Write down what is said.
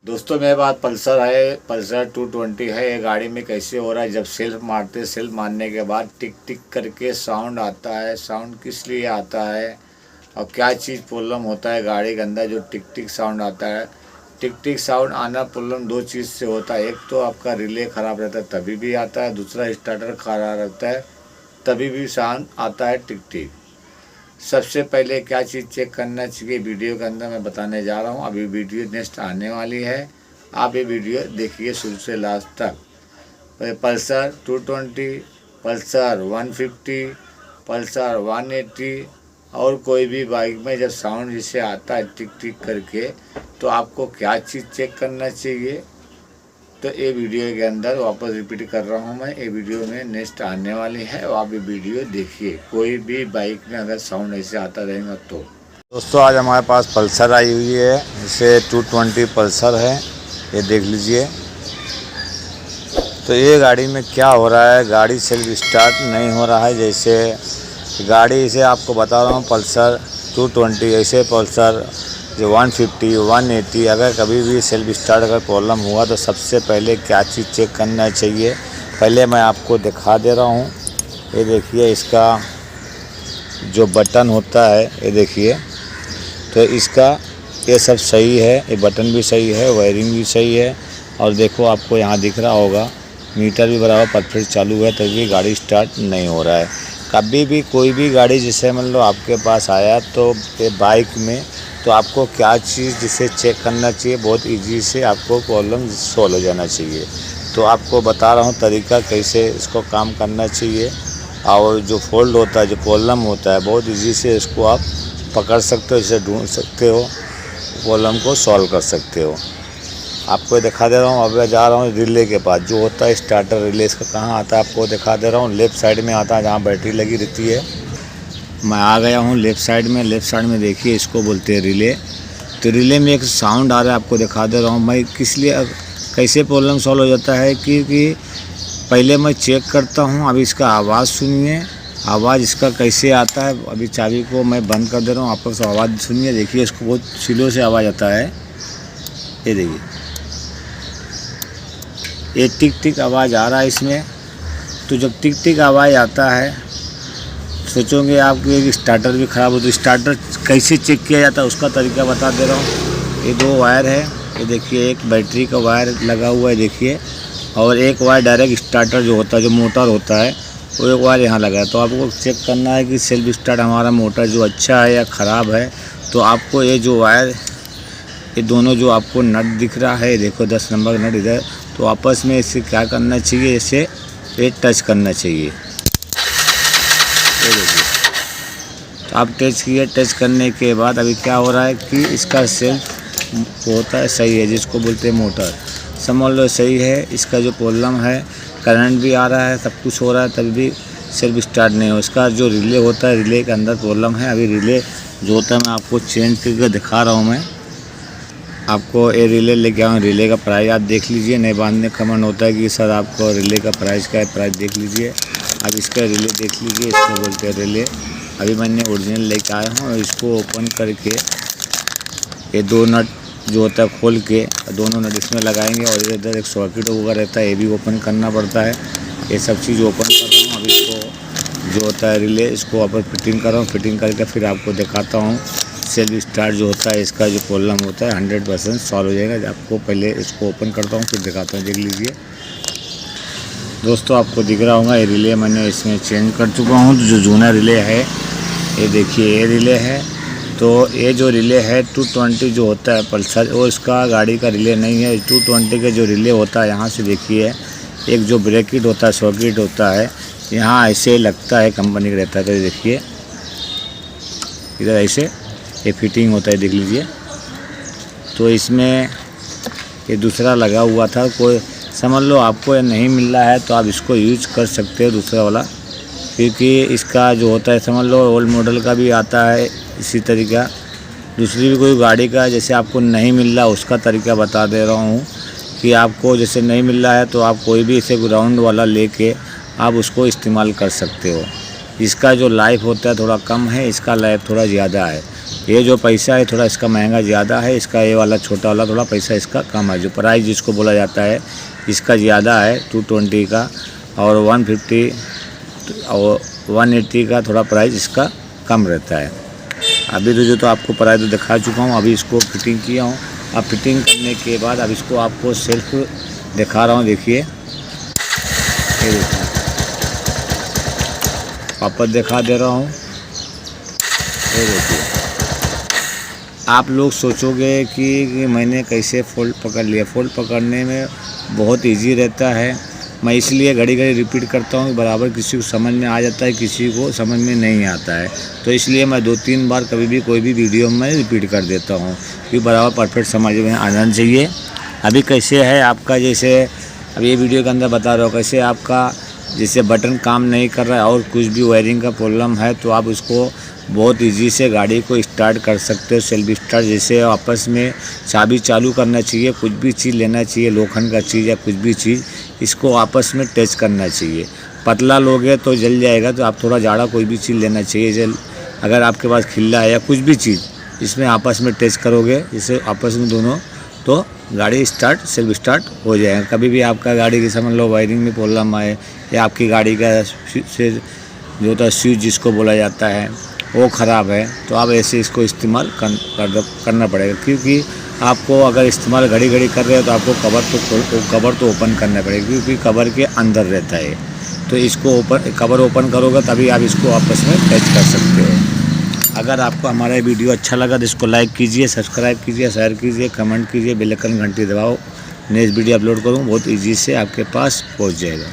दोस्तों मेरे पास पल्सर है, पल्सर 220 है। ये गाड़ी में कैसे हो रहा है, जब सेल्फ मारते, सेल्फ मारने के बाद टिक टिक करके साउंड आता है। साउंड किस लिए आता है और क्या चीज़ प्रॉब्लम होता है गाड़ी के अंदर जो टिक टिक साउंड आता है। टिक टिक साउंड आना प्रॉब्लम दो चीज़ से होता है। एक तो आपका रिले ख़राब रहता है तभी भी आता है, दूसरा स्टार्टर ख़राब रहता है तभी भी साउंड आता है टिक टिक। सबसे पहले क्या चीज़ चेक करना चाहिए वीडियो के अंदर मैं बताने जा रहा हूँ। अभी वीडियो नेक्स्ट आने वाली है, आप ये वीडियो देखिए शुरू से लास्ट तक। पल्सर 220, पल्सर 150, पल्सर 180 और कोई भी बाइक में जब साउंड जिसे आता है टिक टिक करके तो आपको क्या चीज़ चेक करना चाहिए। तो ये वीडियो के अंदर वापस रिपीट कर रहा हूँ मैं, ये वीडियो में नेक्स्ट आने वाली है और आप ये वीडियो देखिए। कोई भी बाइक में अगर साउंड ऐसे आता रहेगा तो। दोस्तों आज हमारे पास पल्सर आई हुई है, इसे 220 पल्सर है, ये देख लीजिए। तो ये गाड़ी में क्या हो रहा है, गाड़ी सेल्फ स्टार्ट नहीं हो रहा है। जैसे गाड़ी इसे आपको बता रहा हूँ पल्सर 220, ऐसे पल्सर जो 150, 180 अगर कभी भी सेल्फ स्टार्ट अगर प्रॉब्लम हुआ तो सबसे पहले क्या चीज़ चेक करना चाहिए पहले मैं आपको दिखा दे रहा हूँ। ये देखिए इसका जो बटन होता है, ये देखिए तो इसका ये सब सही है, ये बटन भी सही है, वायरिंग भी सही है और देखो आपको यहाँ दिख रहा होगा मीटर भी बराबर परफेक्ट चालू है तभी गाड़ी स्टार्ट नहीं हो रहा है। कभी भी कोई भी गाड़ी जैसे मान लो आपके पास आया तो ये बाइक में तो आपको क्या चीज़ जिसे चेक करना चाहिए, बहुत इजी से आपको प्रॉब्लम सॉल्व हो जाना चाहिए। तो आपको बता रहा हूँ तरीका कैसे इसको काम करना चाहिए और जो फॉल्ट होता है, जो प्रॉब्लम होता है, बहुत इजी से इसको आप पकड़ सकते हो, इसे ढूंढ सकते हो, प्रॉब्लम को सॉल्व कर सकते हो। आपको दिखा दे रहा हूँ, अब जा रहा हूँ रिले के पास जो होता है स्टार्टर रिले, इसका कहाँ आता है आपको दिखा दे रहा हूँ। लेफ़्ट साइड में आता है जहाँ बैटरी लगी रहती है। मैं आ गया हूँ लेफ़्ट साइड में। लेफ़्ट साइड में देखिए इसको बोलते हैं रिले। तो रिले में एक साउंड आ रहा है, आपको दिखा दे रहा हूँ मैं किस लिए कैसे प्रॉब्लम सॉल्व हो जाता है। क्योंकि पहले मैं चेक करता हूँ, अभी इसका आवाज़ सुनिए, आवाज़ इसका कैसे आता है। अभी चाबी को मैं बंद कर दे रहा हूँ, आप लोग आवाज़ सुनिए। देखिए इसको बहुत स्लो से आवाज़ आता है, ये देखिए ये टिक टिक आवाज़ आ रहा है इसमें। तो जब टिक टिक आवाज़ आता है सोचोगे आप कि स्टार्टर भी ख़राब हो, तो स्टार्टर कैसे चेक किया जाता है उसका तरीका बता दे रहा हूँ। ये दो वायर है, ये देखिए एक बैटरी का वायर लगा हुआ है देखिए, और एक वायर डायरेक्ट स्टार्टर जो होता है, जो मोटर होता है, वो एक वायर यहाँ लगा है। तो आपको चेक करना है कि सेल्फ स्टार्ट हमारा मोटर जो अच्छा है या ख़राब है। तो आपको ये जो वायर, ये दोनों जो आपको नट दिख रहा है, देखो 10 नंबर का नट इधर, तो आपस में इससे क्या करना चाहिए, इसे ये टच करना चाहिए। ये देखिए तो आप टच किए, टच करने के बाद अभी क्या हो रहा है कि इसका सेल्फ होता है सही है, जिसको बोलते हैं मोटर, समझ लो सही है। इसका जो प्रॉब्लम है, करंट भी आ रहा है, सब कुछ हो रहा है, तभी भी सेल्फ स्टार्ट नहीं हो। इसका जो रिले होता है, रिले के अंदर प्रॉब्लम है। अभी रिले जो होता है मैं आपको चेंज करके दिखा रहा हूँ। मैं आपको ये रिले लेके आऊँ, रिले का प्राइस आप देख लीजिए। नहीं बांधने का मन होता है कि सर आपको रिले का प्राइस क्या है, प्राइस देख लीजिए। अब इसका रिले देख लीजिए, इसको बोलते हैं रिले। अभी मैंने ओरिजिनल लेके आया हूँ और इसको ओपन करके ये दो नट जो होता है खोल के दोनों नट इसमें लगाएंगे और इधर एक सॉकेट वगैरह रहता है, ये भी ओपन करना पड़ता है। ये सब चीज़ ओपन कर रहा हूँ। अब इसको जो होता है रिले, इसको वापस फिटिंग कर रहा हूँ। फिटिंग करके फिर आपको दिखाता हूँ सेल्फ स्टार्ट जो होता है, इसका जो प्रॉब्लम होता है 100% सॉल्व हो जाएगा। आपको पहले इसको ओपन करता हूँ फिर दिखाता हूँ, देख लीजिए। दोस्तों आपको दिख रहा होगा ये रिले मैंने इसमें चेंज कर चुका हूँ। जो जूना रिले है, ये देखिए ये रिले है। तो ये जो रिले है 220 जो होता है पल्सर, वो इसका गाड़ी का रिले नहीं है। 220 के जो रिले होता है, यहाँ से देखिए एक जो ब्रेकेट होता है, सॉकेट होता है, यहाँ ऐसे लगता है, कंपनी का रहता है। तो देखिए इधर ऐसे ये फिटिंग होता है, देख लीजिए। तो इसमें ये दूसरा लगा हुआ था, कोई समझ लो आपको ये नहीं मिल रहा है तो आप इसको यूज कर सकते हो दूसरा वाला। क्योंकि इसका जो होता है समझ लो ओल्ड मॉडल का भी आता है इसी तरीका। दूसरी भी कोई गाड़ी का जैसे आपको नहीं मिल रहा उसका तरीका बता दे रहा हूँ कि आपको जैसे नहीं मिल रहा है तो आप कोई भी इसे ग्राउंड वाला लेके आप उसको इस्तेमाल कर सकते हो। इसका जो लाइफ होता है थोड़ा कम है, इसका लाइफ थोड़ा ज़्यादा है। ये जो पैसा है थोड़ा इसका महंगा ज़्यादा है, इसका ये वाला छोटा वाला थोड़ा पैसा इसका कम है। जो प्राइस जिसको बोला जाता है इसका ज़्यादा है 220 का, और 150 और 180 का थोड़ा प्राइस इसका कम रहता है। अभी तो आपको प्राइस तो दिखा चुका हूँ, अभी इसको फिटिंग किया हूँ। अब फिटिंग करने के बाद अब इसको आपको सेल्फ दिखा रहा हूँ। देखिए ये देखिए, वापस दिखा दे रहा हूँ। ये देखिए, आप लोग सोचोगे कि मैंने कैसे फोल्ड पकड़ लिया। फोल्ड पकड़ने में बहुत इजी रहता है। मैं इसलिए घड़ी घड़ी रिपीट करता हूँ, बराबर किसी को समझ में आ जाता है, किसी को समझ में नहीं आता है। तो इसलिए मैं 2-3 बार कभी भी कोई भी वीडियो में रिपीट कर देता हूँ, क्योंकि बराबर परफेक्ट समझ में आना चाहिए। अभी कैसे है आपका, जैसे अब ये वीडियो के अंदर बता रहा हूँ कैसे आपका जैसे बटन काम नहीं कर रहा है और कुछ भी वायरिंग का प्रॉब्लम है, तो आप उसको बहुत इजी से गाड़ी को स्टार्ट कर सकते हो। सेल्फ स्टार्ट जैसे आपस में चाबी चालू करना चाहिए, कुछ भी चीज़ लेना चाहिए, लोखंड का चीज़ या कुछ भी चीज़, इसको आपस में टच करना चाहिए। पतला लोगे तो जल जाएगा, तो आप थोड़ा जाड़ा कोई भी चीज़ लेना चाहिए। अगर आपके पास खिल्ला है या कुछ भी चीज़, इसमें आपस में टच करोगे जैसे आपस में दोनों, तो गाड़ी स्टार्ट सेल्फ स्टार्ट हो जाएगा। कभी भी आपका गाड़ी की समझ लो वायरिंग में प्रॉब्लम आए, या आपकी गाड़ी का से जो होता है स्विच जिसको बोला जाता है वो ख़राब है, तो आप ऐसे इसको इस्तेमाल करना पड़ेगा। क्योंकि आपको अगर इस्तेमाल घड़ी घड़ी कर रहे हो तो आपको कवर तो ओपन करना पड़ेगा, क्योंकि कवर के अंदर रहता है। तो इसको कवर ओपन करोगे तभी आप इसको आपस में टच कर सकते हो। अगर आपको हमारा वीडियो अच्छा लगा तो इसको लाइक कीजिए, सब्सक्राइब कीजिए, शेयर कीजिए, कमेंट कीजिए, बेल आइकन घंटी दबाओ। नेक्स्ट वीडियो अपलोड करूँ बहुत ईजी से आपके पास पहुँच जाएगा।